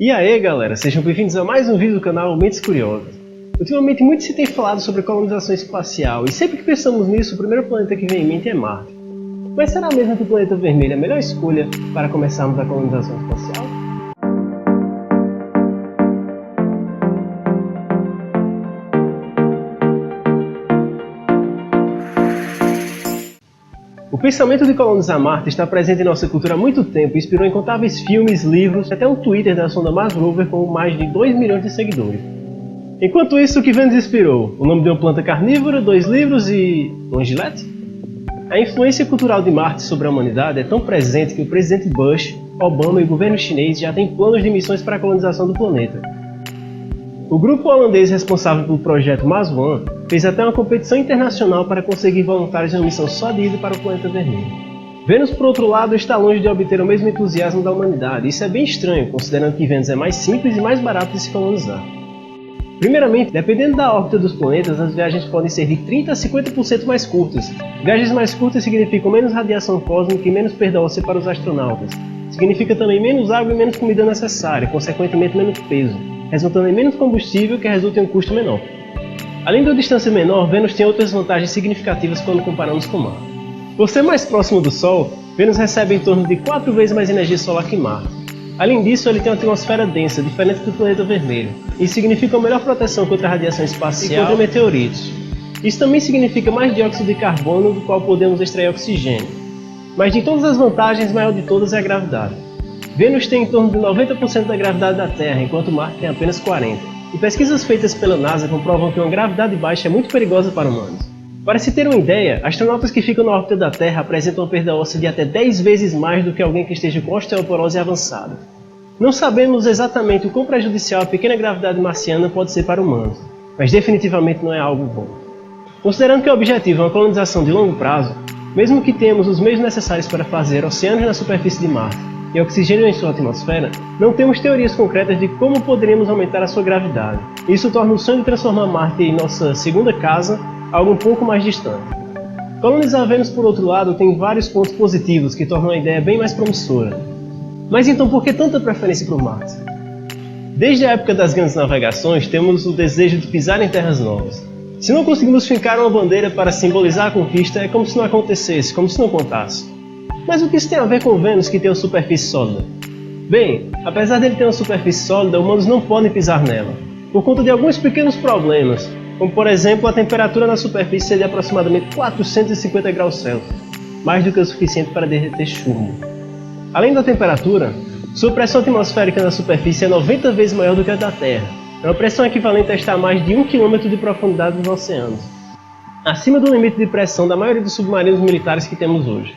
E aí galera, sejam bem-vindos a mais um vídeo do canal Mentes Curiosas. Ultimamente muito se tem falado sobre colonização espacial e sempre que pensamos nisso, o primeiro planeta que vem em mente é Marte. Mas será mesmo que o planeta vermelho é a melhor escolha para começarmos a colonização espacial? O pensamento de colonizar Marte está presente em nossa cultura há muito tempo e inspirou incontáveis filmes, livros e até um Twitter da sonda Mars Rover com mais de 2 milhões de seguidores. Enquanto isso, o que Vênus inspirou? O nome de uma planta carnívora, 2 livros e uma gilete? A influência cultural de Marte sobre a humanidade é tão presente que o presidente Bush, Obama e o governo chinês já têm planos de missões para a colonização do planeta. O grupo holandês responsável pelo projeto Mars One fez até uma competição internacional para conseguir voluntários em uma missão só de ida para o planeta vermelho. Vênus, por outro lado, está longe de obter o mesmo entusiasmo da humanidade. Isso é bem estranho, considerando que Vênus é mais simples e mais barato de se colonizar. Primeiramente, dependendo da órbita dos planetas, as viagens podem ser de 30% a 50% mais curtas. Viagens mais curtas significam menos radiação cósmica e menos perda óssea para os astronautas. Significa também menos água e menos comida necessária, consequentemente menos peso, resultando em menos combustível que resulta em um custo menor. Além da distância menor, Vênus tem outras vantagens significativas quando comparamos com Marte. Por ser mais próximo do Sol, Vênus recebe em torno de 4 vezes mais energia solar que Marte. Além disso, ele tem uma atmosfera densa, diferente do planeta vermelho. Isso significa uma melhor proteção contra a radiação espacial e contra meteoritos. Isso também significa mais dióxido de carbono, do qual podemos extrair oxigênio. Mas de todas as vantagens, a maior de todas é a gravidade. Vênus tem em torno de 90% da gravidade da Terra, enquanto Marte tem apenas 40%. E pesquisas feitas pela NASA comprovam que uma gravidade baixa é muito perigosa para humanos. Para se ter uma ideia, astronautas que ficam na órbita da Terra apresentam uma perda óssea de até 10 vezes mais do que alguém que esteja com osteoporose avançada. Não sabemos exatamente o quão prejudicial a pequena gravidade marciana pode ser para humanos, mas definitivamente não é algo bom. Considerando que o objetivo é uma colonização de longo prazo, mesmo que tenhamos os meios necessários para fazer oceanos na superfície de Marte e oxigênio em sua atmosfera, não temos teorias concretas de como poderíamos aumentar a sua gravidade. Isso torna o sonho de transformar Marte em nossa segunda casa algo um pouco mais distante. Colonizar Vênus, por outro lado, tem vários pontos positivos que tornam a ideia bem mais promissora. Mas então por que tanta preferência por Marte? Desde a época das grandes navegações, temos o desejo de pisar em terras novas. Se não conseguimos fincar uma bandeira para simbolizar a conquista, é como se não acontecesse, como se não contasse. Mas o que isso tem a ver com Vênus, que tem uma superfície sólida? Bem, apesar dele ter uma superfície sólida, humanos não podem pisar nela, por conta de alguns pequenos problemas, como por exemplo a temperatura na superfície ser de aproximadamente 450 graus Celsius, mais do que o suficiente para derreter chumbo. Além da temperatura, sua pressão atmosférica na superfície é 90 vezes maior do que a da Terra. É uma pressão equivalente a estar a mais de 1 km de profundidade nos oceanos, acima do limite de pressão da maioria dos submarinos militares que temos hoje.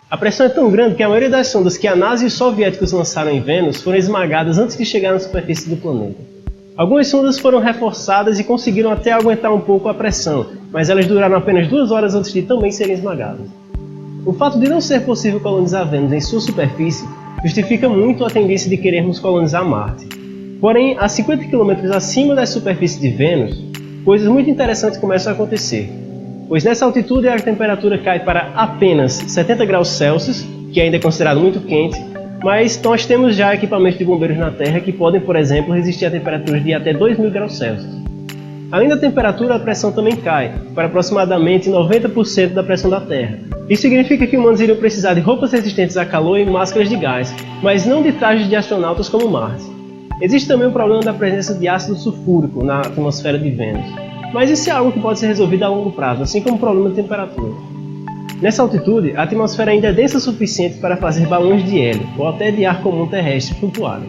A pressão é tão grande que a maioria das sondas que a NASA e os soviéticos lançaram em Vênus foram esmagadas antes de chegar na superfície do planeta. Algumas sondas foram reforçadas e conseguiram até aguentar um pouco a pressão, mas elas duraram apenas 2 horas antes de também serem esmagadas. O fato de não ser possível colonizar Vênus em sua superfície justifica muito a tendência de querermos colonizar Marte. Porém, a 50 km acima da superfície de Vênus, coisas muito interessantes começam a acontecer. Pois nessa altitude a temperatura cai para apenas 70 graus Celsius, que ainda é considerado muito quente, mas nós temos já equipamentos de bombeiros na Terra que podem, por exemplo, resistir a temperaturas de até 2000 graus Celsius. Além da temperatura, a pressão também cai, para aproximadamente 90% da pressão da Terra. Isso significa que humanos iriam precisar de roupas resistentes a calor e máscaras de gás, mas não de trajes de astronautas como Marte. Existe também o problema da presença de ácido sulfúrico na atmosfera de Vênus. Mas isso é algo que pode ser resolvido a longo prazo, assim como o problema de temperatura. Nessa altitude, a atmosfera ainda é densa o suficiente para fazer balões de hélio, ou até de ar comum terrestre flutuarem.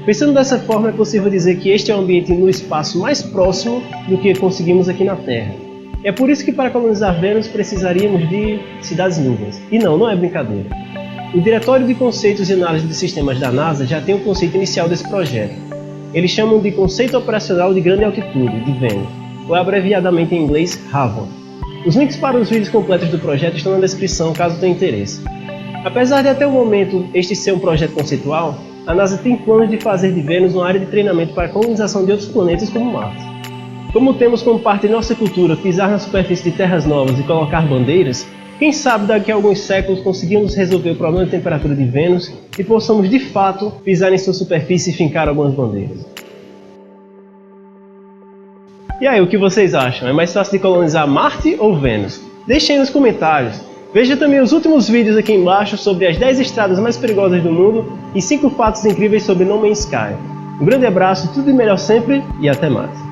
Pensando dessa forma, é possível dizer que este é um ambiente no espaço mais próximo do que conseguimos aqui na Terra. É por isso que para colonizar Vênus precisaríamos de cidades nuvens. E não é brincadeira. O Diretório de Conceitos e Análise de Sistemas da NASA já tem o conceito inicial desse projeto. Eles chamam de Conceito Operacional de Grande Altitude, de Vênus, ou abreviadamente em inglês HAVO. Os links para os vídeos completos do projeto estão na descrição caso tenha interesse. Apesar de até o momento este ser um projeto conceitual, a NASA tem planos de fazer de Vênus uma área de treinamento para a colonização de outros planetas como Marte. Como temos como parte de nossa cultura pisar na superfície de terras novas e colocar bandeiras, Quem sabe daqui a alguns séculos conseguimos resolver o problema de temperatura de Vênus e possamos de fato pisar em sua superfície e fincar algumas bandeiras. E aí, o que vocês acham? É mais fácil de colonizar Marte ou Vênus? Deixem aí nos comentários. Veja também os últimos vídeos aqui embaixo sobre as 10 estradas mais perigosas do mundo e 5 fatos incríveis sobre No Man's Sky. Um grande abraço, tudo de melhor sempre e até mais.